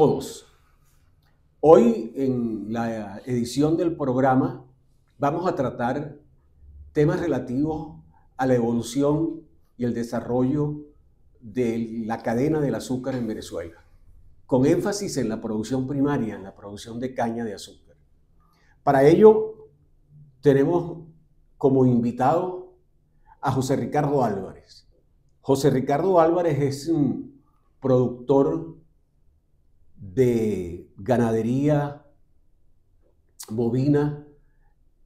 todos. Hoy en la edición del programa vamos a tratar temas relativos a la evolución y el desarrollo de la cadena del azúcar en Venezuela, con énfasis en la producción primaria, en la producción de caña de azúcar. Para ello tenemos como invitado a José Ricardo Álvarez. José Ricardo Álvarez es un productor de ganadería bovina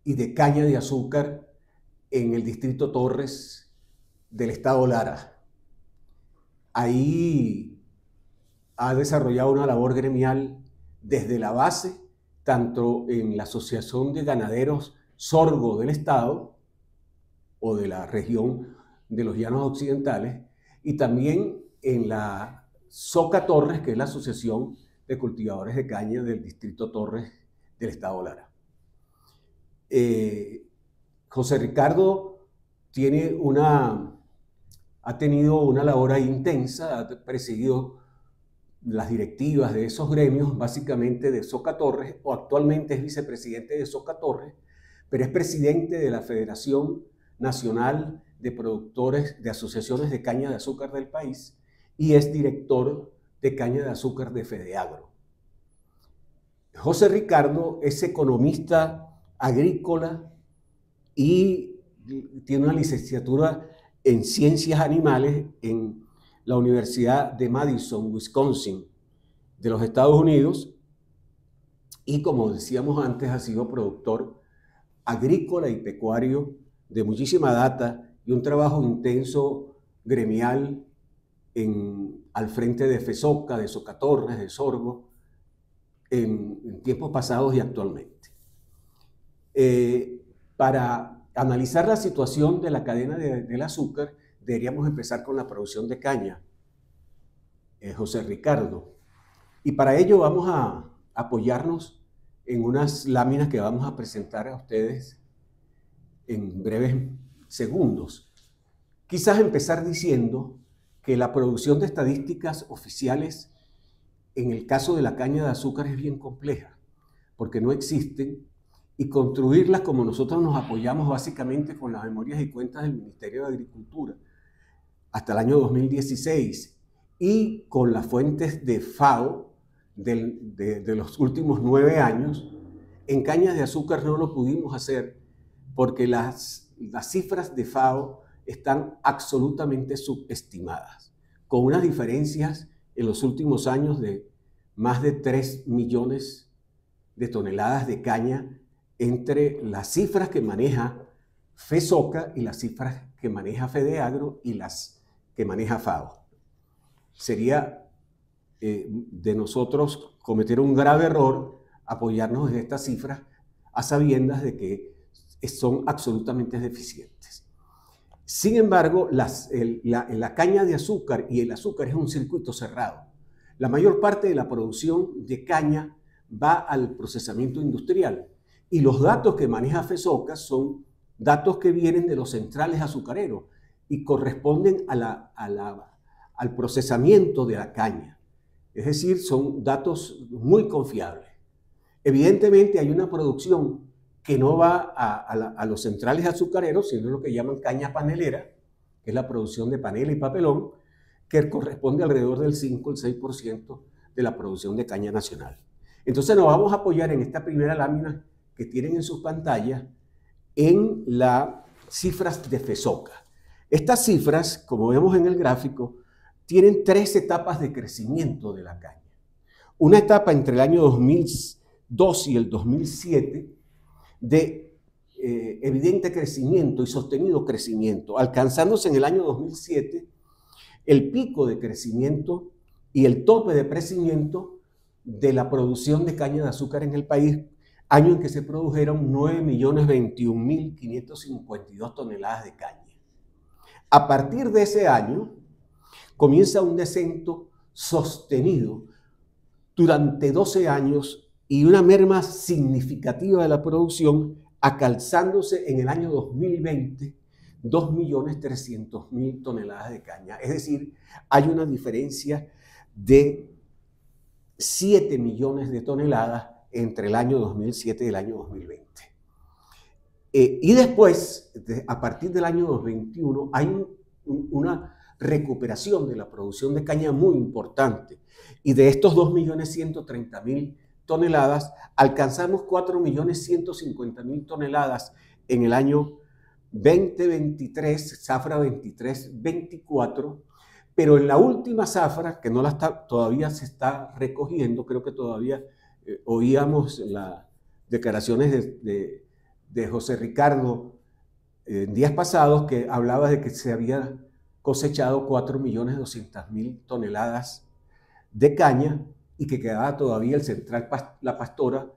y de caña de azúcar en el distrito Torres del estado Lara. Ahí ha desarrollado una labor gremial desde la base, tanto en la Asociación de Ganaderos Sorgo del estado o de la región de los Llanos Occidentales, y también en la Soca Torres, que es la Asociación de Cultivadores de Caña del distrito Torres del estado Lara. José Ricardo ha tenido una labor ahí intensa, ha presidido las directivas de esos gremios, básicamente de Soca Torres, o actualmente es vicepresidente de Soca Torres, pero es presidente de la Federación Nacional de Productores de Asociaciones de Caña de Azúcar del país y es director de caña de azúcar de Fedeagro. José Ricardo es economista agrícola y tiene una licenciatura en Ciencias Animales en la Universidad de Madison, Wisconsin, de los Estados Unidos, y como decíamos antes, ha sido productor agrícola y pecuario de muchísima data y un trabajo intenso gremial al frente de FESOCA, de Soca Torres, de Sorgo, en tiempos pasados y actualmente. Para analizar la situación de la cadena del azúcar, deberíamos empezar con la producción de caña, José Ricardo. Y para ello vamos a apoyarnos en unas láminas que vamos a presentar a ustedes en breves segundos. Quizás empezar diciendo que la producción de estadísticas oficiales en el caso de la caña de azúcar es bien compleja, porque no existen, y construirlas como nosotros nos apoyamos básicamente con las memorias y cuentas del Ministerio de Agricultura hasta el año 2016 y con las fuentes de FAO de los últimos 9 años, en cañas de azúcar no lo pudimos hacer porque las cifras de FAO están absolutamente subestimadas, con unas diferencias en los últimos años de más de 3 millones de toneladas de caña entre las cifras que maneja FESOCA y las cifras que maneja Fedeagro y las que maneja FAO. Sería de nosotros cometer un grave error apoyarnos en estas cifras a sabiendas de que son absolutamente deficientes. Sin embargo, la caña de azúcar y el azúcar es un circuito cerrado. La mayor parte de la producción de caña va al procesamiento industrial y los datos que maneja FESOCA son datos que vienen de los centrales azucareros y corresponden al procesamiento de la caña. Es decir, son datos muy confiables. Evidentemente hay una producción que no va a los centrales azucareros, sino lo que llaman caña panelera, que es la producción de panela y papelón, que corresponde alrededor del 5 al 6% de la producción de caña nacional. Entonces nos vamos a apoyar en esta primera lámina que tienen en sus pantallas en las cifras de FESOCA. Estas cifras, como vemos en el gráfico, tienen 3 etapas de crecimiento de la caña. Una etapa entre el año 2002 y el 2007 de evidente crecimiento y sostenido crecimiento, alcanzándose en el año 2007 el pico de crecimiento y el tope de crecimiento de la producción de caña de azúcar en el país, año en que se produjeron 9.021.552 toneladas de caña. A partir de ese año comienza un descenso sostenido durante 12 años y una merma significativa de la producción, alcanzándose en el año 2020 2.300.000 toneladas de caña. Es decir, hay una diferencia de 7 millones de toneladas entre el año 2007 y el año 2020. Y después, a partir del año 2021, hay una recuperación de la producción de caña muy importante. Y de estos 2.130.000 toneladas, alcanzamos 4.150.000 toneladas en el año 2023, zafra 23-24, pero en la última zafra, que no la está, todavía se está recogiendo, creo que todavía oíamos las declaraciones de José Ricardo en días pasados, que hablaba de que se había cosechado 4.200.000 toneladas de caña y que quedaba todavía el Central La Pastora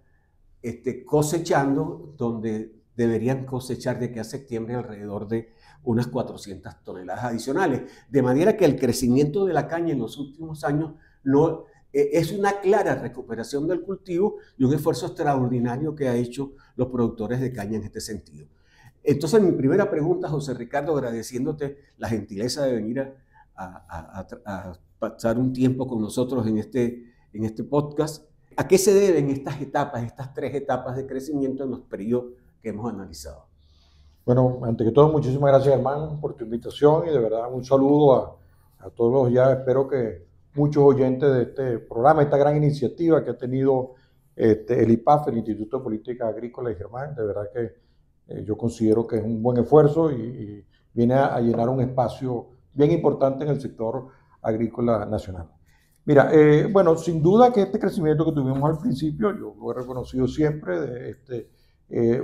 cosechando, donde deberían cosechar de aquí a septiembre alrededor de unas 400 toneladas adicionales. De manera que el crecimiento de la caña en los últimos años no, es una clara recuperación del cultivo y un esfuerzo extraordinario que han hecho los productores de caña en este sentido. Entonces, mi primera pregunta, José Ricardo, agradeciéndote la gentileza de venir a pasar un tiempo con nosotros en este podcast. ¿A qué se deben estas etapas, estas 3 etapas de crecimiento en los periodos que hemos analizado? Bueno, ante que todo, muchísimas gracias, Germán, por tu invitación y de verdad un saludo a todos los ya, espero que muchos oyentes de este programa, esta gran iniciativa que ha tenido el IPAF, el Instituto de Política Agrícola de Germán. De verdad que yo considero que es un buen esfuerzo y viene a llenar un espacio bien importante en el sector agrícola nacional. Mira, bueno, sin duda que este crecimiento que tuvimos al principio, yo lo he reconocido siempre,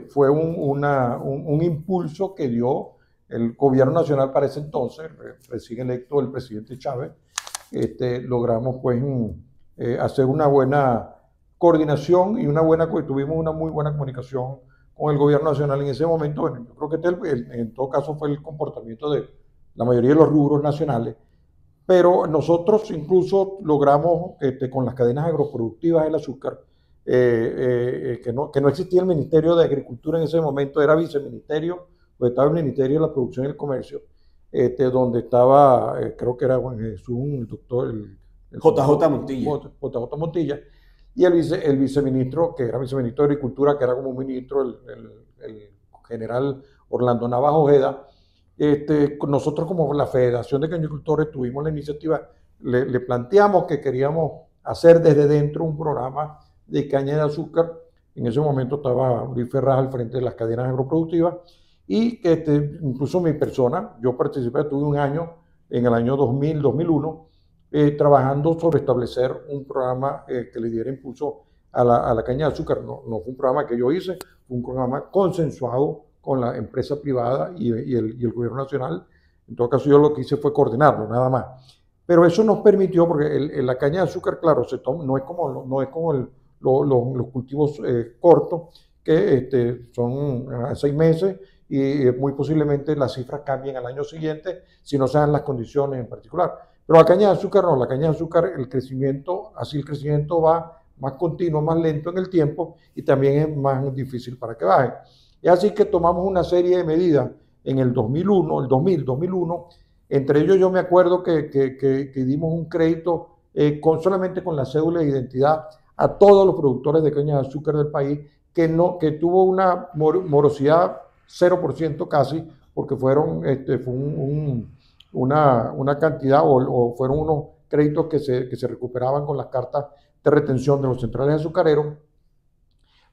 fue un impulso que dio el gobierno nacional para ese entonces, recién electo el presidente Chávez. Logramos pues hacer una buena coordinación y tuvimos una muy buena comunicación con el gobierno nacional en ese momento. Bueno, yo creo que en todo caso fue el comportamiento de la mayoría de los rubros nacionales, pero nosotros incluso logramos con las cadenas agroproductivas del azúcar, que no existía el Ministerio de Agricultura en ese momento, era viceministerio, pues estaba el Ministerio de la Producción y el Comercio, donde estaba, creo que era Juan Jesús, el doctor, JJ Montilla. JJ Montilla, y el viceministro, que era viceministro de Agricultura, que era como ministro, el general Orlando Navas Ojeda. Nosotros como la Federación de Cañicultores tuvimos la iniciativa, le planteamos que queríamos hacer desde dentro un programa de caña de azúcar. En ese momento estaba Luis Ferraz al frente de las cadenas agroproductivas y incluso mi persona, yo participé, tuve un año, en el año 2000, 2001, trabajando sobre establecer un programa que le diera impulso a la caña de azúcar. No fue un programa que yo hice, fue un programa consensuado con la empresa privada y el gobierno nacional. En todo caso, yo lo que hice fue coordinarlo, nada más. Pero eso nos permitió, porque la caña de azúcar, claro, no es como los cultivos cortos, que son 6 meses y muy posiblemente las cifras cambien al año siguiente si no se dan las condiciones en particular. Pero la caña de azúcar no, la caña de azúcar, el crecimiento va más continuo, más lento en el tiempo y también es más difícil para que baje. Y así que tomamos una serie de medidas en el 2001, entre ellos yo me acuerdo que dimos un crédito solamente con la cédula de identidad a todos los productores de caña de azúcar del país, que tuvo una morosidad 0% casi, porque fue una cantidad o fueron unos créditos que se recuperaban con las cartas de retención de los centrales azucareros,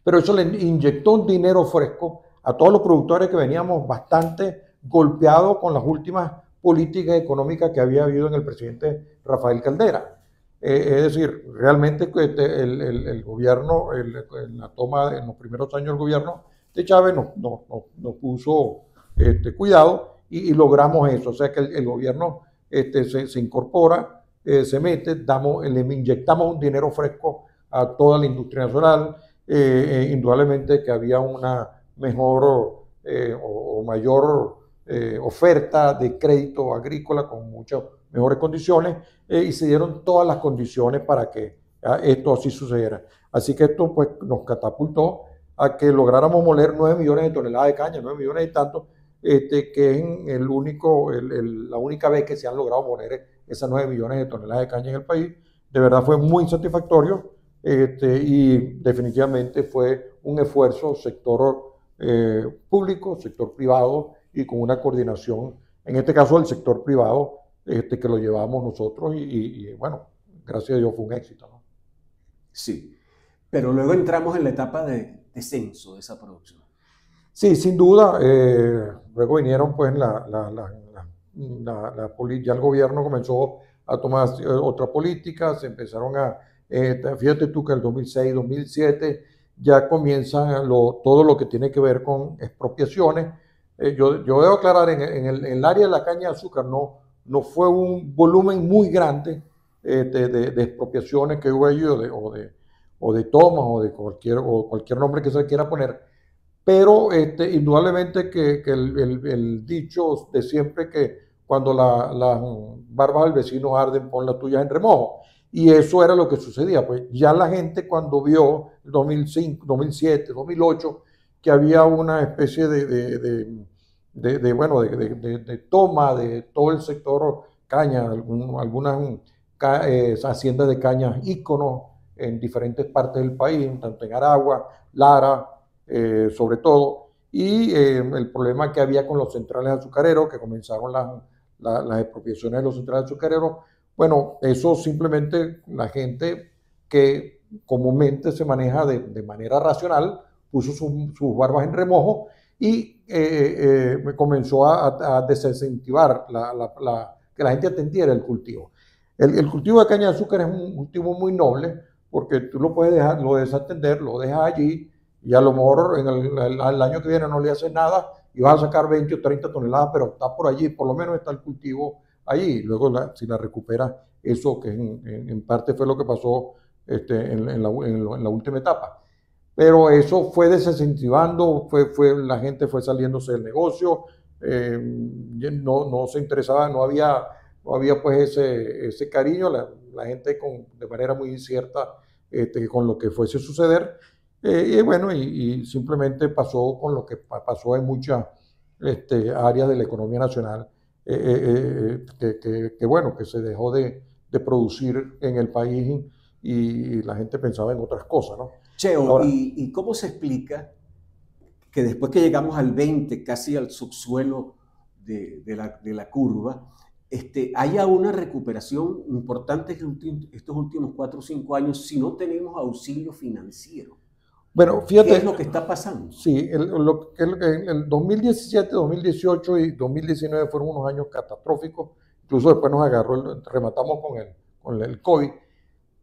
pero eso le inyectó un dinero fresco a todos los productores que veníamos bastante golpeados con las últimas políticas económicas que había habido en el presidente Rafael Caldera. Es decir, realmente el gobierno, en la toma, en los primeros años del gobierno de Chávez nos puso cuidado y logramos eso. O sea que el gobierno se incorpora, se mete, le inyectamos un dinero fresco a toda la industria nacional. Indudablemente que había una mejor o mayor oferta de crédito agrícola con muchas mejores condiciones y se dieron todas las condiciones para que esto así sucediera. Así que esto pues nos catapultó a que lográramos moler 9 millones de toneladas de caña, 9 millones y tanto, que es la única vez que se han logrado moler esas 9 millones de toneladas de caña en el país. de verdad fue muy satisfactorio y definitivamente fue un esfuerzo sector público, sector privado y con una coordinación, en este caso del sector privado, que lo llevamos nosotros y bueno, gracias a Dios fue un éxito, ¿no? Sí, pero luego entramos en la etapa de descenso de esa producción. Sí, sin duda. Luego vinieron, pues, ya el gobierno comenzó a tomar otras políticas, se empezaron fíjate tú que el 2006, 2007 ya comienzan todo lo que tiene que ver con expropiaciones. Yo debo aclarar, en el área de la caña de azúcar no fue un volumen muy grande de expropiaciones que hubo allí o de tomas o cualquier nombre que se le quiera poner. Pero indudablemente que el dicho de siempre que cuando las barbas del vecino arden, pon las tuyas en remojo. Y eso era lo que sucedía. Pues ya la gente cuando vio 2005, 2007, 2008, que había una especie de toma de todo el sector caña, algunas haciendas de caña íconos en diferentes partes del país, tanto en Aragua, Lara, sobre todo, y el problema que había con los centrales azucareros, que comenzaron las expropiaciones de los centrales azucareros. Bueno, eso simplemente la gente que comúnmente se maneja de manera racional puso sus barbas en remojo y comenzó a desincentivar que la gente atendiera el cultivo. El cultivo de caña de azúcar es un cultivo muy noble porque tú lo puedes dejar, lo desatender, lo dejas allí y a lo mejor el año que viene no le haces nada y vas a sacar 20 o 30 toneladas, pero está por allí, por lo menos está el cultivo allí. Luego, si la recuperas, eso que en parte fue lo que pasó en la última etapa. Pero eso fue desincentivando, la gente fue saliéndose del negocio, no se interesaba, no había pues ese cariño, la gente de manera muy incierta con lo que fuese a suceder. Y bueno, y simplemente pasó con lo que pasó en muchas áreas de la economía nacional, bueno, que se dejó de producir en el país y la gente pensaba en otras cosas, ¿no? Cheo, Ahora, ¿y cómo se explica que después que llegamos al 20, casi al subsuelo de la curva, haya una recuperación importante en estos últimos 4 o 5 años si no tenemos auxilio financiero? bueno, fíjate. ¿Qué es lo que está pasando? Sí, el 2017, 2018 y 2019 fueron unos años catastróficos. Incluso después nos rematamos con el COVID,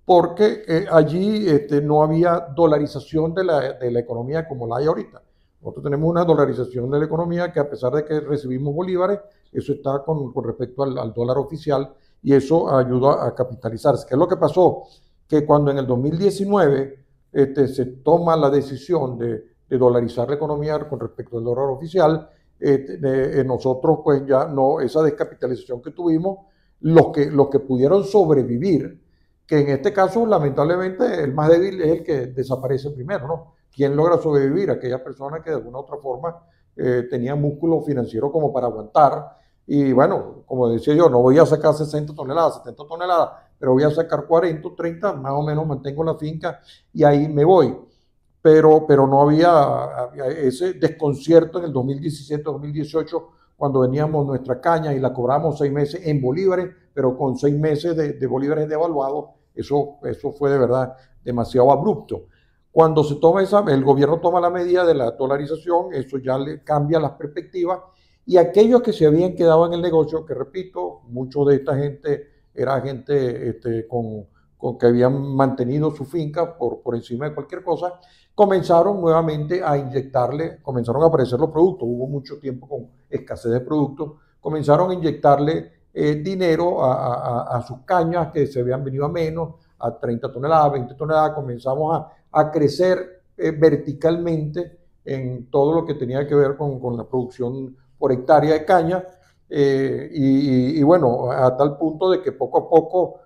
porque allí no había dolarización de la economía como la hay ahorita. Nosotros tenemos una dolarización de la economía que, a pesar de que recibimos bolívares, eso está con respecto al dólar oficial y eso ayuda a capitalizarse. ¿Qué es lo que pasó? Que cuando en el 2019 se toma la decisión de dolarizar la economía con respecto al dólar oficial, nosotros pues ya no, esa descapitalización que tuvimos, los que pudieron sobrevivir, que en este caso lamentablemente el más débil es el que desaparece primero, ¿no? ¿Quién logra sobrevivir? Aquella persona que de alguna u otra forma tenía músculo financiero como para aguantar. Y bueno, como decía yo, no voy a sacar 60 toneladas, 70 toneladas, pero voy a sacar 40, 30, más o menos mantengo la finca y ahí me voy. Pero no había ese desconcierto en el 2017, 2018, cuando veníamos nuestra caña y la cobramos 6 meses en bolívares, pero con 6 meses de bolívares devaluados. Eso fue de verdad demasiado abrupto. Cuando el gobierno toma la medida de la dolarización, eso ya le cambia las perspectivas y aquellos que se habían quedado en el negocio, que repito, muchos de esta gente era gente con que habían mantenido su finca por encima de cualquier cosa, comenzaron nuevamente a comenzaron a aparecer los productos, hubo mucho tiempo con escasez de productos, comenzaron a inyectarle dinero a sus cañas que se habían venido a menos, a 30 toneladas, 20 toneladas, comenzamos a crecer verticalmente en todo lo que tenía que ver con la producción por hectárea de caña, y bueno, a tal punto de que poco a poco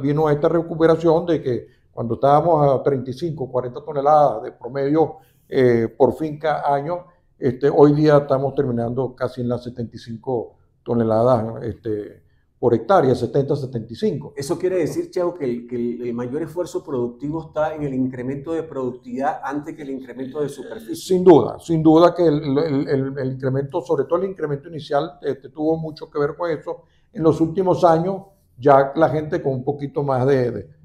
vino esta recuperación de que cuando estábamos a 35, 40 toneladas de promedio por finca año, hoy día estamos terminando casi en las 75 toneladas por hectárea, 70, 75. Eso quiere decir, Cheo, que el mayor esfuerzo productivo está en el incremento de productividad antes que el incremento de superficie. Sin duda que el incremento, sobre todo el incremento inicial, tuvo mucho que ver con eso. En los últimos años, ya la gente con un poquito más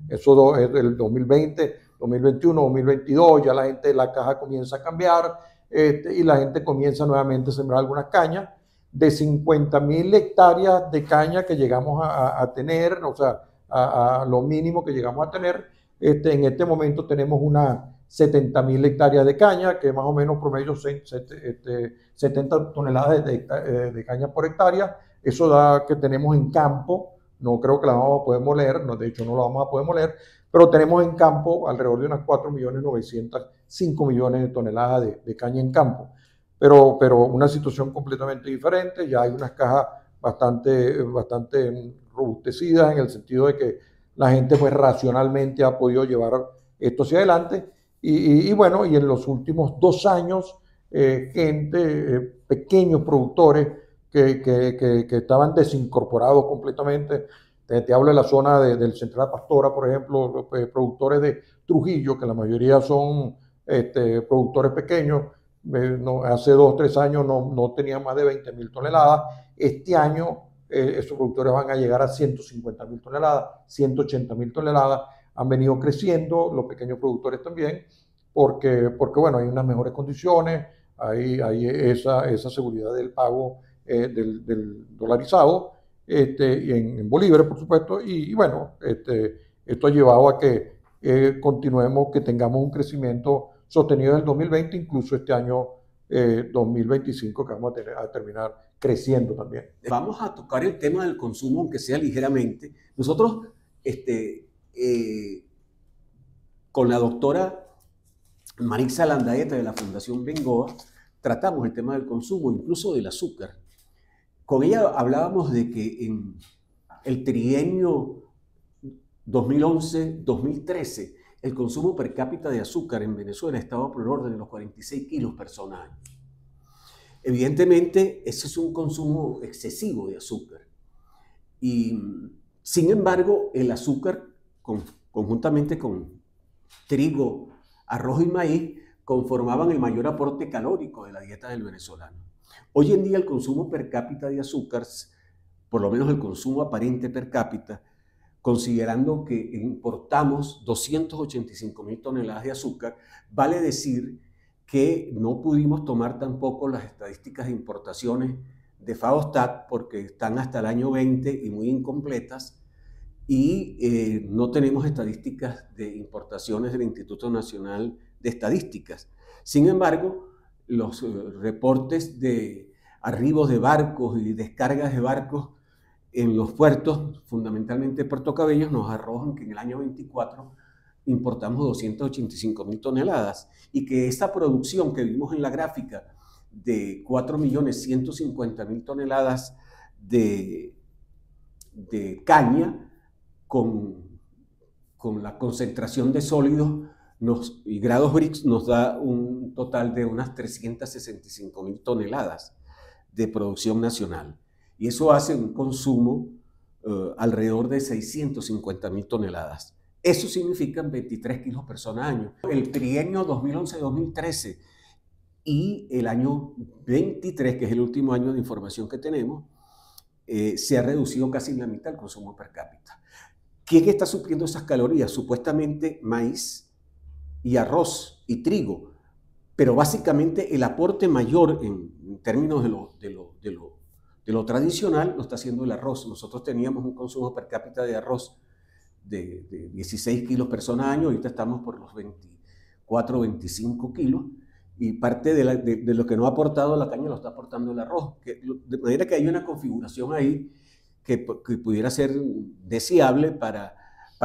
eso es del 2020, 2021, 2022, ya la gente de la caja comienza a cambiar y la gente comienza nuevamente a sembrar algunas cañas. De 50.000 hectáreas de caña que llegamos a tener, o sea, a lo mínimo que llegamos a tener, en este momento tenemos unas 70.000 hectáreas de caña, que más o menos promedio 70 toneladas de caña por hectárea. Eso da que tenemos en campo, no creo que la vamos a poder moler, no, de hecho no la vamos a poder moler, pero tenemos en campo alrededor de unas 4.905.000 millones de toneladas de caña en campo. Pero una situación completamente diferente, ya hay unas cajas bastante robustecidas en el sentido de que la gente pues racionalmente ha podido llevar esto hacia adelante y bueno, y en los últimos 2 años pequeños productores que estaban desincorporados completamente, te hablo de la zona del Central Pastora, por ejemplo, productores de Trujillo, que la mayoría son productores pequeños. Hace 2 o 3 años no tenían más de 20.000 toneladas. Este año esos productores van a llegar a 150.000 toneladas, 180.000 toneladas. Han venido creciendo, los pequeños productores también, porque bueno, hay unas mejores condiciones, hay esa seguridad del pago del dolarizado y en bolívares, por supuesto. Y bueno, esto ha llevado a que continuemos, que tengamos un crecimiento sostenido en el 2020, incluso este año 2025, que vamos a terminar creciendo también. Vamos a tocar el tema del consumo, aunque sea ligeramente. Nosotros, con la doctora Marixa Landaeta de la Fundación Bengoa, tratamos el tema del consumo, incluso del azúcar. Con ella hablábamos de que en el trienio 2011-2013, el consumo per cápita de azúcar en Venezuela estaba por el orden de los 46 kilos persona año. Evidentemente, ese es un consumo excesivo de azúcar. Y, sin embargo, el azúcar, conjuntamente con trigo, arroz y maíz, conformaban el mayor aporte calórico de la dieta del venezolano. Hoy en día el consumo per cápita de azúcar, por lo menos el consumo aparente per cápita, considerando que importamos 285.000 toneladas de azúcar, vale decir que no pudimos tomar tampoco las estadísticas de importaciones de FAOSTAT porque están hasta el año 20 y muy incompletas, y no tenemos estadísticas de importaciones del Instituto Nacional de Estadísticas. Sin embargo, los reportes de arribos de barcos y descargas de barcos en los puertos, fundamentalmente Puerto Cabello, nos arrojan que en el año 24 importamos 285.000 toneladas y que esta producción que vimos en la gráfica de 4.150.000 toneladas de caña con la concentración de sólidos y grados BRICS nos da un total de unas 365.000 toneladas de producción nacional. Y eso hace un consumo alrededor de 650.000 toneladas. Eso significa 23 kilos persona año. El trienio 2011-2013 y el año 23, que es el último año de información que tenemos, se ha reducido casi en la mitad el consumo per cápita. ¿Quién está supliendo esas calorías? Supuestamente maíz y arroz y trigo, pero básicamente el aporte mayor en términos de lo tradicional lo está haciendo el arroz. Nosotros teníamos un consumo per cápita de arroz de 16 kilos persona año, ahorita estamos por los 24, 25 kilos, y parte de lo que no ha aportado la caña lo está aportando el arroz, de manera que hay una configuración ahí que pudiera ser deseable para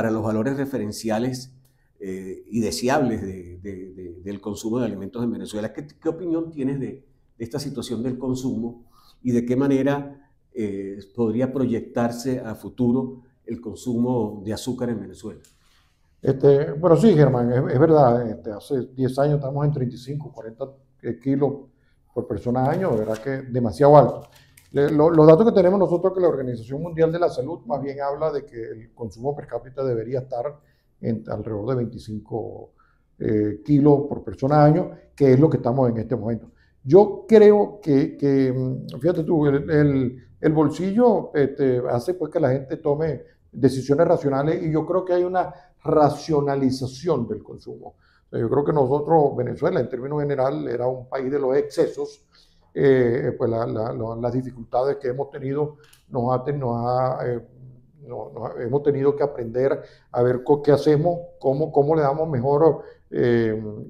los valores referenciales y deseables del consumo de alimentos en Venezuela. ¿Qué opinión tienes de esta situación del consumo y de qué manera podría proyectarse a futuro el consumo de azúcar en Venezuela? Bueno, sí, Germán, es verdad. Hace 10 años estamos en 35, 40 kilos por persona año, de verdad que demasiado alto. Los datos que tenemos nosotros, que la Organización Mundial de la Salud más bien habla de que el consumo per cápita debería estar en alrededor de 25 kilos por persona año, que es lo que estamos en este momento. Yo creo fíjate tú, el bolsillo hace pues que la gente tome decisiones racionales, y yo creo que hay una racionalización del consumo. Yo creo que nosotros, Venezuela, en términos general, era un país de los excesos. Pues las dificultades que hemos tenido hemos tenido que aprender a ver qué hacemos, cómo le damos mejor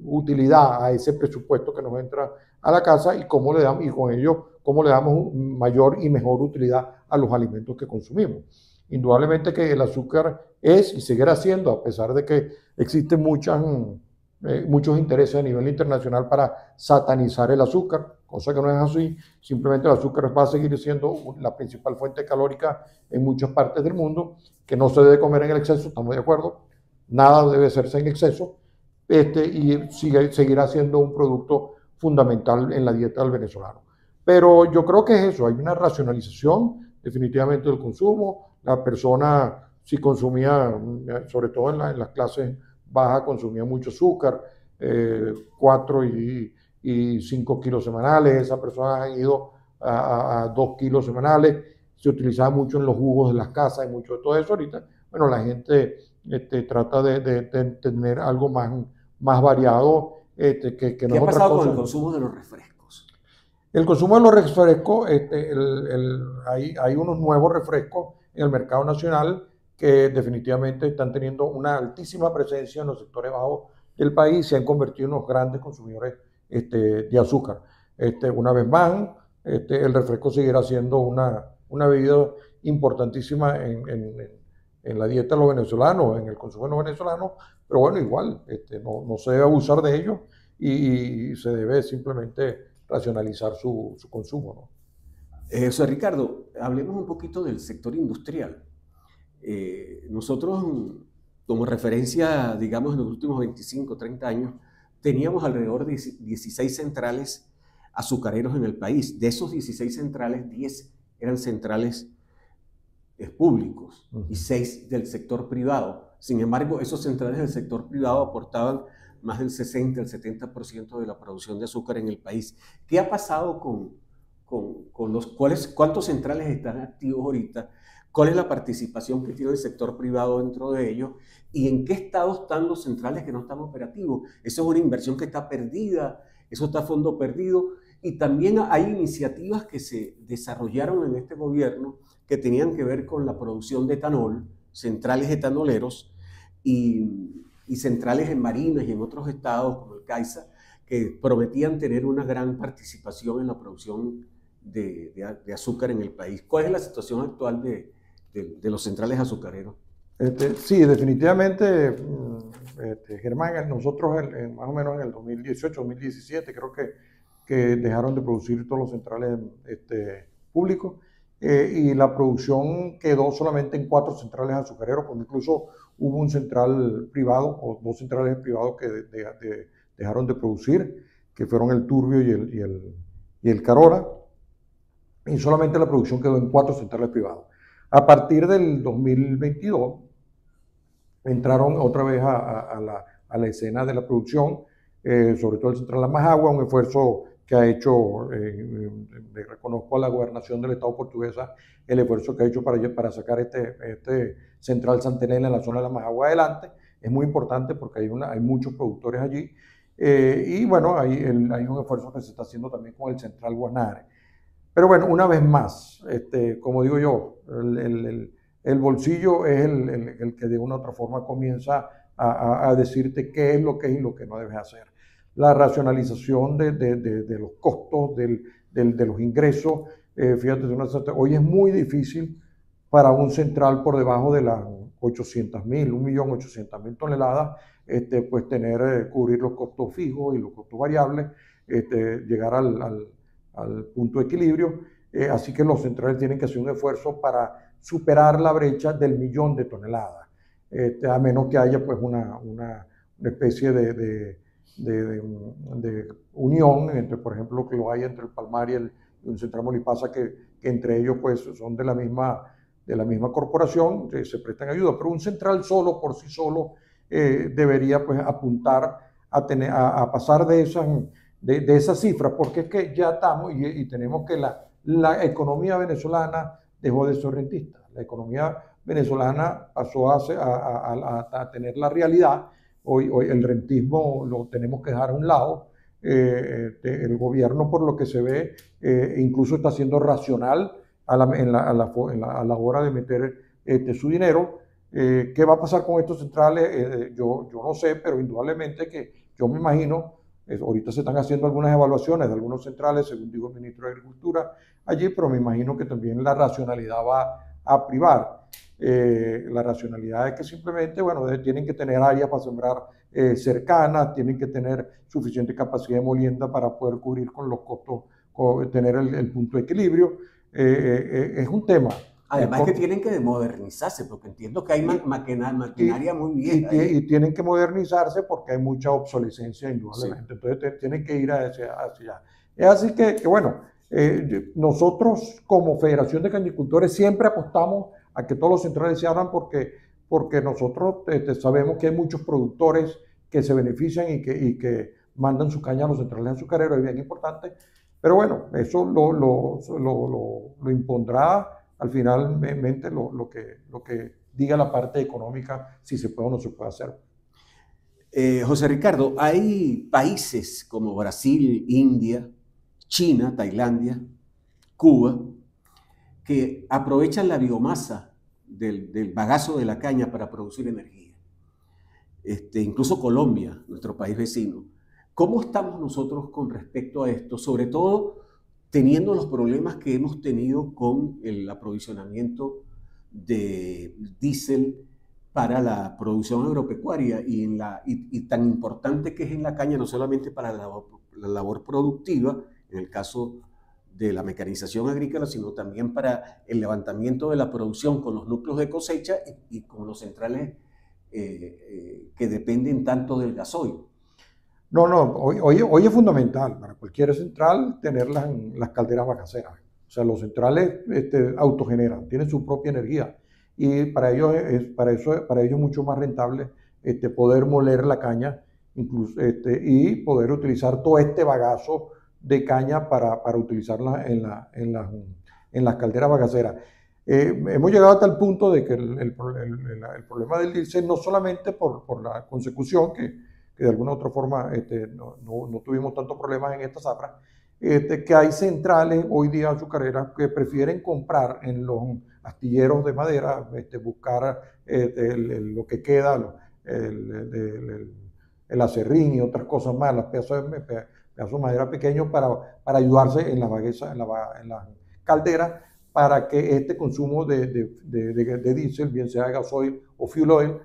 utilidad a ese presupuesto que nos entra a la casa, y cómo le damos, y con ello cómo le damos mayor y mejor utilidad a los alimentos que consumimos. Indudablemente que el azúcar es y seguirá siendo, a pesar de que existen muchos intereses a nivel internacional para satanizar el azúcar, cosa que no es así. Simplemente el azúcar va a seguir siendo la principal fuente calórica en muchas partes del mundo, que no se debe comer en el exceso, estamos de acuerdo, nada debe hacerse en exceso, y seguirá siendo un producto fundamental en la dieta del venezolano. Pero yo creo que es eso, hay una racionalización definitivamente del consumo. La persona, si consumía, sobre todo en las clases bajas, consumía mucho azúcar, 4 y 5 kilos semanales. Esas personas han ido a 2 kilos semanales. Se utilizaba mucho en los jugos de las casas y mucho de todo eso. Ahorita, bueno, la gente trata de tener algo más variado, que ¿Qué no es ha otra pasado con cosa. el consumo de los refrescos? El consumo de los refrescos, hay unos nuevos refrescos en el mercado nacional que definitivamente están teniendo una altísima presencia en los sectores bajos del país, y se han convertido en unos grandes consumidores de azúcar. Una vez más, el refresco seguirá siendo una bebida importantísima en la dieta de los venezolanos, en el consumo de los venezolanos, pero bueno, igual, no se debe abusar de ello, y se debe simplemente racionalizar su consumo, ¿no? José Ricardo, hablemos un poquito del sector industrial. Nosotros, como referencia, digamos, en los últimos 25, 30 años, teníamos alrededor de 16 centrales azucareros en el país. De esos 16 centrales, 10 eran centrales públicos y 6 del sector privado. Sin embargo, esos centrales del sector privado aportaban más del 60, el 70% de la producción de azúcar en el país. ¿Qué ha pasado con cuántos centrales están activos ahorita? ¿Cuál es la participación que tiene el sector privado dentro de ellos? ¿Y en qué estado están los centrales que no están operativos? Eso es una inversión que está perdida, eso está a fondo perdido. Y también hay iniciativas que se desarrollaron en este gobierno que tenían que ver con la producción de etanol, centrales etanoleros y centrales en Marinas y en otros estados como el Caiza, que prometían tener una gran participación en la producción de azúcar en el país. ¿Cuál es la situación actual de los centrales azucareros? Sí, definitivamente, Germán, nosotros más o menos en el 2018, 2017, creo que dejaron de producir todos los centrales públicos, y la producción quedó solamente en 4 centrales azucareros, porque incluso hubo un central privado o 2 centrales privados que dejaron de producir, que fueron el Turbio y el Carora, y solamente la producción quedó en 4 centrales privados. A partir del 2022 entraron otra vez a la escena de la producción, sobre todo el Central La Majagua, un esfuerzo que ha hecho, le reconozco a la gobernación del Estado portuguesa el esfuerzo que ha hecho para sacar este Central Santa Elena en la zona de La Majagua adelante. Es muy importante porque hay muchos productores allí, y bueno, hay un esfuerzo que se está haciendo también con el Central Guanare. Pero bueno, una vez más, como digo yo, el bolsillo es el que de una u otra forma comienza a decirte qué es lo que es y lo que no debes hacer. La racionalización de los costos, de los ingresos. Fíjate, hoy es muy difícil para un central por debajo de las 800.000, 1.800.000 toneladas, pues cubrir los costos fijos y los costos variables, llegar al punto de equilibrio. Así que los centrales tienen que hacer un esfuerzo para superar la brecha del 1.000.000 de toneladas, a menos que haya pues una especie de unión entre, por ejemplo, que lo hay entre el Palmar y un Central Molipasa, que que entre ellos pues son de la misma corporación, se prestan ayuda, pero un central solo, por sí solo, debería pues apuntar a pasar de esas cifras, porque es que ya estamos y tenemos que la economía venezolana dejó de ser rentista. La economía venezolana pasó a tener la realidad. Hoy el rentismo lo tenemos que dejar a un lado. El gobierno, por lo que se ve, incluso está siendo racional a la hora de meter su dinero. ¿Qué va a pasar con estos centrales? Yo no sé, pero indudablemente que yo me imagino, ahorita se están haciendo algunas evaluaciones de algunos centrales, según dijo el ministro de Agricultura allí, pero me imagino que también la racionalidad va a privar. La racionalidad es que simplemente, bueno, tienen que tener áreas para sembrar cercanas, tienen que tener suficiente capacidad de molienda para poder cubrir con los costos, tener el punto de equilibrio. Es un tema. Además que tienen que modernizarse, porque entiendo que hay maquinaria muy vieja. Y tienen que modernizarse porque hay mucha obsolescencia, indudablemente. Sí. Entonces tienen que ir hacia allá. Es así que bueno, nosotros como Federación de Cañicultores siempre apostamos a que todos los centrales se abran porque nosotros sabemos que hay muchos productores que se benefician y que mandan su caña a los centrales azucareros, es bien importante. Pero bueno, eso lo impondrá al finalmente lo que diga la parte económica, si se puede o no se puede hacer. José Ricardo, hay países como Brasil, India, China, Tailandia, Cuba, que aprovechan la biomasa del bagazo de la caña para producir energía. Incluso Colombia, nuestro país vecino. ¿Cómo estamos nosotros con respecto a esto? Sobre todo teniendo los problemas que hemos tenido con el aprovisionamiento de diésel para la producción agropecuaria y tan importante que es en la caña, no solamente para la labor productiva, en el caso de la mecanización agrícola, sino también para el levantamiento de la producción con los núcleos de cosecha y con los centrales que dependen tanto del gasoil. No, hoy es fundamental para cualquier central tener las calderas bagaceras. O sea, los centrales autogeneran, tienen su propia energía y para ellos es mucho más rentable poder moler la caña incluso, y poder utilizar todo este bagazo de caña para utilizarla en las calderas bagaceras. Hemos llegado hasta el punto de que el problema del diésel no solamente por la consecución que de alguna u otra forma no tuvimos tantos problemas en esta zafra, que hay centrales hoy día azucareras que prefieren comprar en los astilleros de madera, buscar lo que queda, el acerrín y otras cosas más, los pedazos de madera pequeños para ayudarse en la caldera para que este consumo de diésel, bien sea gasoil o fuel oil,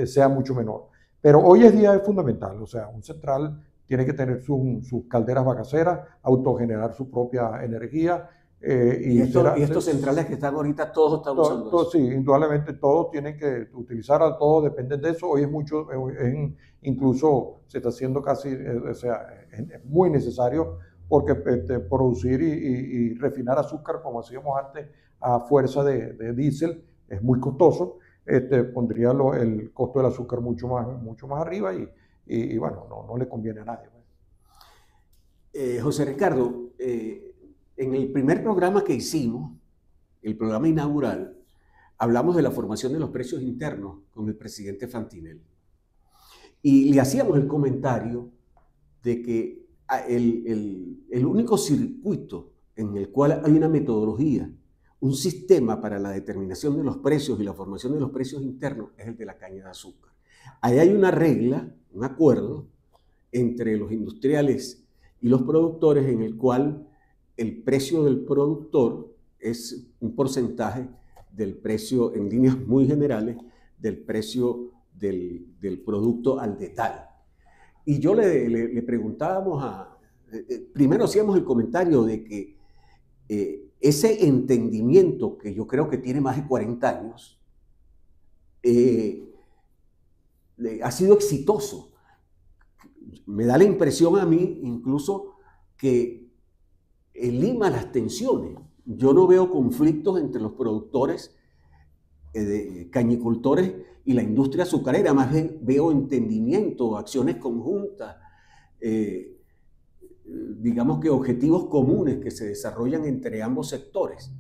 sea mucho menor. Pero hoy en día es fundamental, o sea, un central tiene que tener sus calderas bagaceras, autogenerar su propia energía. Y estos centrales que están ahorita, todos están usando eso. Sí, indudablemente todos tienen que utilizar, todos dependen de eso. Hoy incluso se está haciendo casi, o sea, es muy necesario porque producir y refinar azúcar, como hacíamos antes, a fuerza de diésel, es muy costoso. Pondría el costo del azúcar mucho más arriba y bueno, no le conviene a nadie. José Ricardo, en el primer programa que hicimos, el programa inaugural, hablamos de la formación de los precios internos con el presidente Fantinel. Y le hacíamos el comentario de que el único circuito en el cual hay una metodología, un sistema para la determinación de los precios y la formación de los precios internos es el de la caña de azúcar. Ahí hay una regla, un acuerdo entre los industriales y los productores en el cual el precio del productor es un porcentaje del precio, en líneas muy generales, del precio del producto al detalle. Y yo le preguntábamos primero hacíamos el comentario de que ese entendimiento que yo creo que tiene más de 40 años ha sido exitoso. Me da la impresión a mí incluso que lima las tensiones. yo no veo conflictos entre los productores, cañicultores y la industria azucarera, más bien veo entendimiento, acciones conjuntas, digamos que objetivos comunes que se desarrollan entre ambos sectores.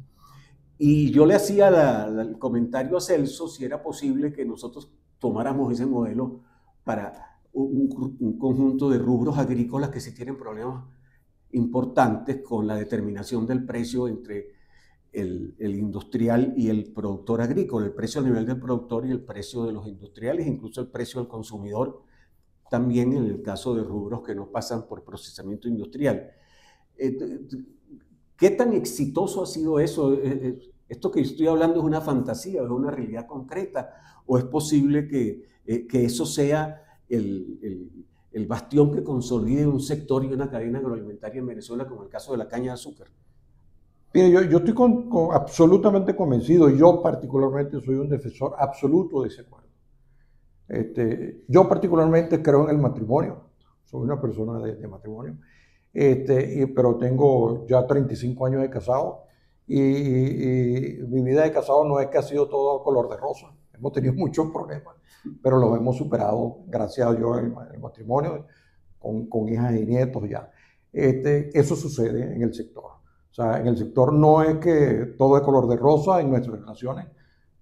Y yo le hacía el comentario a Celso si era posible que nosotros tomáramos ese modelo para un conjunto de rubros agrícolas que sí tienen problemas importantes con la determinación del precio entre el industrial y el productor agrícola, el precio a nivel del productor y el precio de los industriales, incluso el precio del consumidor, también en el caso de rubros que no pasan por procesamiento industrial. ¿Qué tan exitoso ha sido eso? ¿Esto que estoy hablando es una fantasía, es una realidad concreta? ¿O es posible que eso sea el bastión que consolide un sector y una cadena agroalimentaria en Venezuela, como el caso de la caña de azúcar? Mire, yo estoy absolutamente convencido, yo particularmente soy un defensor absoluto de ese acuerdo. Yo particularmente creo en el matrimonio, soy una persona de matrimonio, pero tengo ya 35 años de casado y mi vida de casado no es que ha sido todo color de rosa, hemos tenido muchos problemas, pero los hemos superado, gracias a Dios, el matrimonio, con hijas y nietos ya. Eso sucede en el sector. O sea, en el sector no es que todo es color de rosa en nuestras relaciones.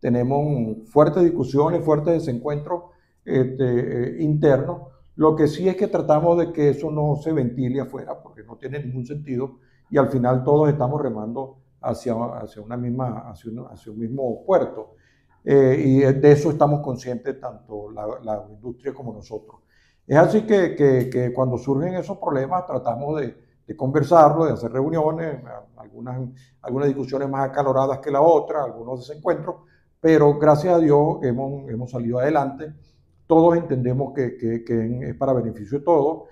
Tenemos fuertes discusiones, fuertes desencuentros internos. Lo que sí es que tratamos de que eso no se ventile afuera, porque no tiene ningún sentido, y al final todos estamos remando hacia un mismo puerto. Y de eso estamos conscientes tanto la industria como nosotros. Es así que cuando surgen esos problemas tratamos de conversarlo, de hacer reuniones, algunas discusiones más acaloradas que la otra, algunos desencuentros, pero gracias a Dios hemos salido adelante. Todos entendemos que es para beneficio de todos.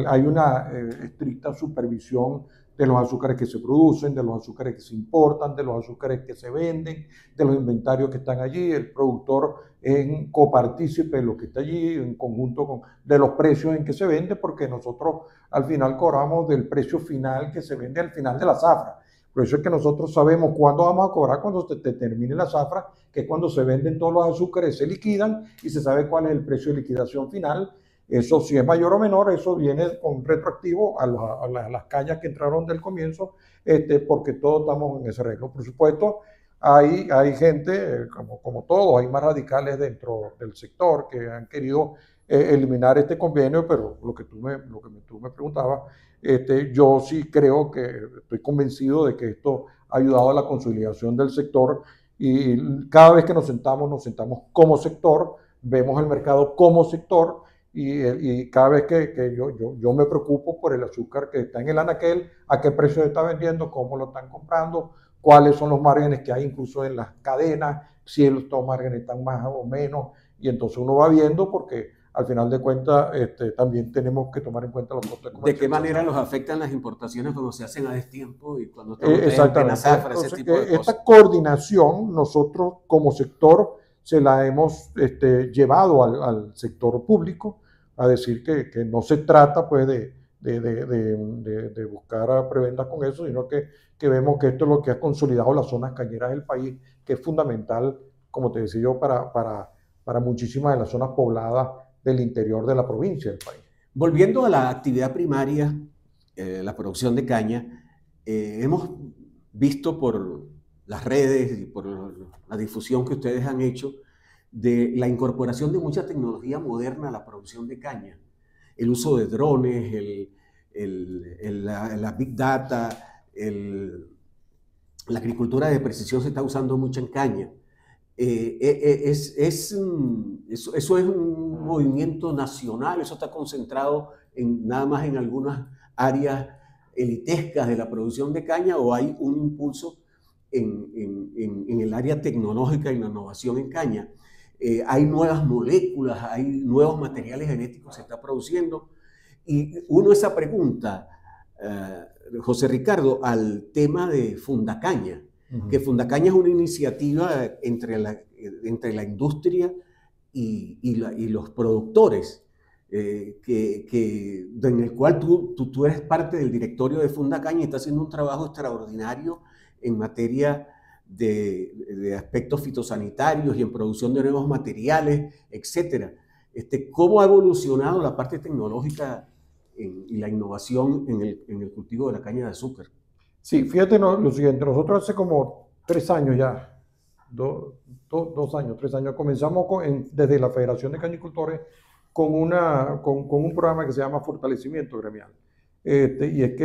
Hay una estricta supervisión de los azúcares que se producen, de los azúcares que se importan, de los azúcares que se venden, de los inventarios que están allí. El productor es copartícipe de lo que está allí, en conjunto de los precios en que se vende, porque nosotros al final cobramos del precio final que se vende al final de la zafra. Por eso es que nosotros sabemos cuándo vamos a cobrar cuando te termine la zafra, que es cuando se venden todos los azúcares, se liquidan y se sabe cuál es el precio de liquidación final. Eso, si es mayor o menor, eso viene con retroactivo a las cañas que entraron del comienzo, porque todos estamos en ese arreglo. Por supuesto, hay gente, como todos, hay más radicales dentro del sector que han querido eliminar este convenio, pero lo que tú me preguntabas, yo sí creo que estoy convencido de que esto ha ayudado a la consolidación del sector, y cada vez que nos sentamos como sector, vemos el mercado como sector, y cada vez que yo me preocupo por el azúcar que está en el anaquel, a qué precio se está vendiendo, cómo lo están comprando, cuáles son los márgenes que hay incluso en las cadenas, si estos márgenes están más o menos, y entonces uno va viendo, porque al final de cuentas también tenemos que tomar en cuenta los costos comerciales. ¿De qué manera los afectan las importaciones cuando se hacen a destiempo y cuando estamos en zafra, ese tipo de cosas? Esta coordinación nosotros como sector se la hemos llevado al sector público, a decir que no se trata pues de buscar prebendas con eso, sino que vemos que esto es lo que ha consolidado las zonas cañeras del país, que es fundamental, como te decía yo, para muchísimas de las zonas pobladas del interior de la provincia del país. Volviendo a la actividad primaria, la producción de caña, hemos visto por las redes y por la difusión que ustedes han hecho de la incorporación de mucha tecnología moderna a la producción de caña, el uso de drones, la Big Data, la agricultura de precisión se está usando mucho en caña. Eso es un movimiento nacional, eso está concentrado nada más en algunas áreas elitescas de la producción de caña, o hay un impulso en el área tecnológica y la innovación en caña. Hay nuevas moléculas, hay nuevos materiales genéticos que se está produciendo, y uno esa pregunta, José Ricardo, al tema de Fundacaña, que Fundacaña es una iniciativa entre la industria y los productores. en el cual tú eres parte del directorio de Fundacaña y estás haciendo un trabajo extraordinario en materia de aspectos fitosanitarios y en producción de nuevos materiales, etcétera. ¿Cómo ha evolucionado la parte tecnológica y la innovación en el cultivo de la caña de azúcar? Sí, fíjate lo siguiente, nosotros hace como 3 años ya, 3 años, comenzamos desde la Federación de Cañicultores con un programa que se llama Fortalecimiento Gremial. Y es que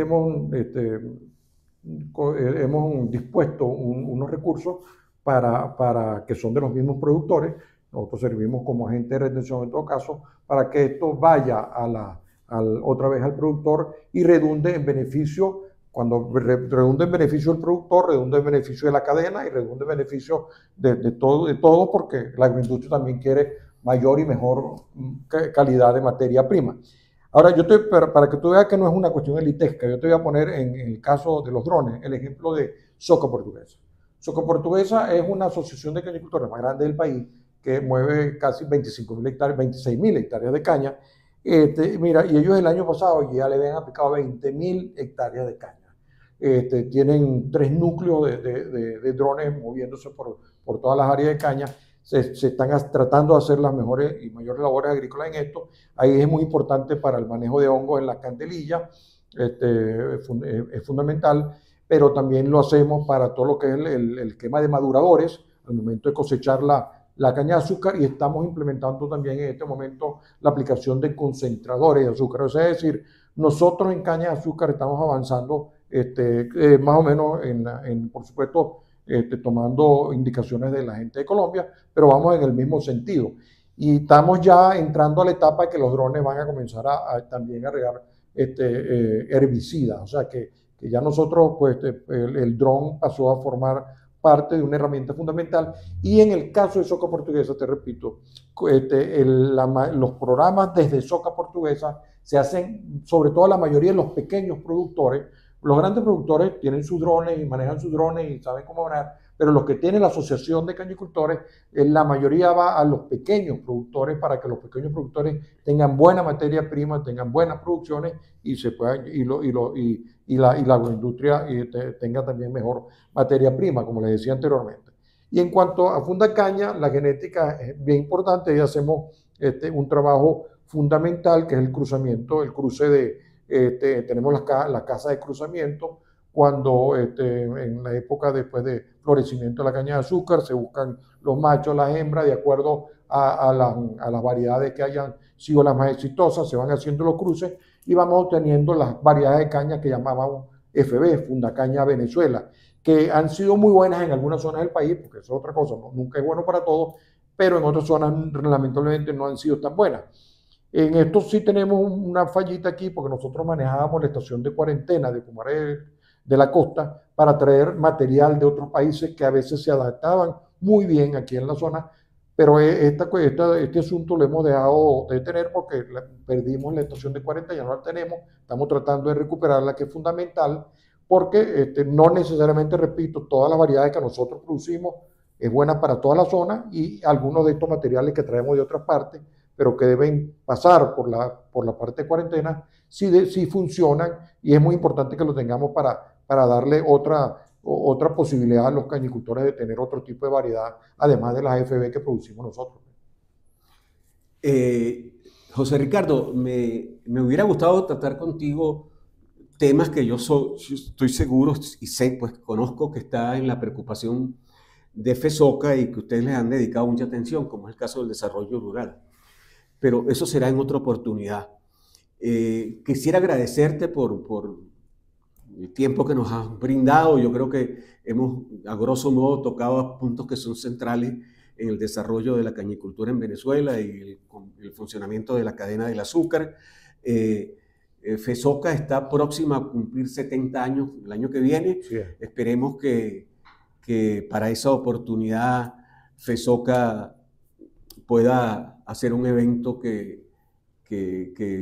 hemos dispuesto unos recursos para que son de los mismos productores. Nosotros servimos como agente de retención en todo caso, para que esto vaya otra vez al productor y redunde en beneficio. Cuando redunde en beneficio del productor, redunde en beneficio de la cadena y redunde en beneficio de todo, porque la agroindustria también quiere mayor y mejor calidad de materia prima. Ahora, para que tú veas que no es una cuestión elitesca, yo te voy a poner en el caso de los drones el ejemplo de Soca Portuguesa. Soca Portuguesa es una asociación de cañicultores más grande del país que mueve casi 25.000 hectáreas, 26.000 hectáreas de caña. Mira, y ellos el año pasado ya le habían aplicado 20.000 hectáreas de caña. Tienen 3 núcleos de drones moviéndose por todas las áreas de caña. Se están tratando de hacer las mejores y mayores labores agrícolas en esto. Ahí es muy importante para el manejo de hongos en las candelillas, es fundamental, pero también lo hacemos para todo lo que es el esquema de maduradores al momento de cosechar la caña de azúcar, y estamos implementando también en este momento la aplicación de concentradores de azúcar. O sea, es decir, nosotros en caña de azúcar estamos avanzando más o menos por supuesto, tomando indicaciones de la gente de Colombia, pero vamos en el mismo sentido. Y estamos ya entrando a la etapa de que los drones van a comenzar también a regar herbicidas. O sea que ya nosotros, pues el dron pasó a formar parte de una herramienta fundamental. Y en el caso de Soca Portuguesa, te repito, los programas desde Soca Portuguesa se hacen, sobre todo la mayoría de los pequeños productores. Los grandes productores tienen sus drones y manejan sus drones y saben cómo manejar, pero los que tienen la asociación de cañicultores, la mayoría va a los pequeños productores para que los pequeños productores tengan buena materia prima, tengan buenas producciones y se puedan, la agroindustria tenga también mejor materia prima, como les decía anteriormente. Y en cuanto a Fundacaña, la genética es bien importante y hacemos un trabajo fundamental que es el cruzamiento, el cruce tenemos la casa de cruzamiento, cuando en la época después de florecimiento de la caña de azúcar se buscan los machos, las hembras, de acuerdo a las variedades que hayan sido las más exitosas, se van haciendo los cruces y vamos obteniendo las variedades de caña que llamábamos FB, Fundacaña Venezuela, que han sido muy buenas en algunas zonas del país, porque eso es otra cosa, ¿no? Nunca es bueno para todos, pero en otras zonas lamentablemente no han sido tan buenas. En esto sí tenemos una fallita aquí, porque nosotros manejábamos la estación de cuarentena de Pumarejo de la Costa para traer material de otros países que a veces se adaptaban muy bien aquí en la zona, pero este asunto lo hemos dejado de tener porque perdimos la estación de cuarentena, ya no la tenemos, estamos tratando de recuperarla, que es fundamental, porque no necesariamente, repito, todas las variedades que nosotros producimos es buena para toda la zona, y algunos de estos materiales que traemos de otras partes, pero que deben pasar por la parte de cuarentena, sí funcionan, y es muy importante que lo tengamos para darle otra posibilidad a los cañicultores de tener otro tipo de variedad, además de las FB que producimos nosotros. José Ricardo, me hubiera gustado tratar contigo temas que yo estoy seguro y sé, pues conozco que está en la preocupación de FESOCA y que ustedes les han dedicado mucha atención, como es el caso del desarrollo rural. Pero eso será en otra oportunidad. Quisiera agradecerte por el tiempo que nos has brindado. Yo creo que hemos, a grosso modo, tocado puntos que son centrales en el desarrollo de la cañicultura en Venezuela y el funcionamiento de la cadena del azúcar. FESOCA está próxima a cumplir 70 años el año que viene. Sí. Esperemos que para esa oportunidad FESOCA pueda hacer un evento que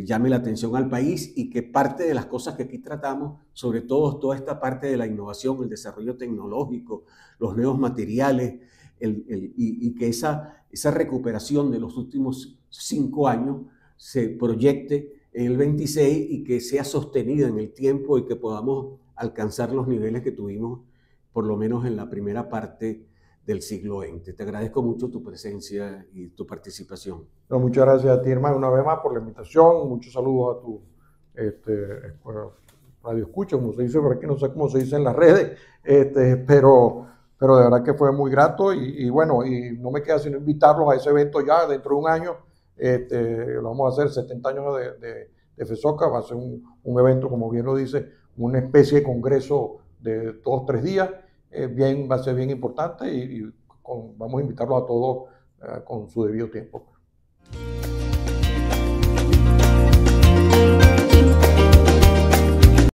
llame la atención al país, y que parte de las cosas que aquí tratamos, sobre todo toda esta parte de la innovación, el desarrollo tecnológico, los nuevos materiales, y que esa recuperación de los últimos 5 años se proyecte en el 26 y que sea sostenida en el tiempo y que podamos alcanzar los niveles que tuvimos por lo menos en la primera parte del siglo XX. Te agradezco mucho tu presencia y tu participación. No, muchas gracias a ti, hermano, una vez más por la invitación. Muchos saludos a tu radio escucha, como se dice por aquí, no sé cómo se dice en las redes, pero de verdad que fue muy grato y bueno, y no me queda sino invitarlos a ese evento ya dentro de un año. Lo vamos a hacer 70 años de FESOCA, va a ser un evento, como bien lo dice, una especie de congreso de 2-3 días, va a ser bien importante y vamos a invitarlos a todos con su debido tiempo.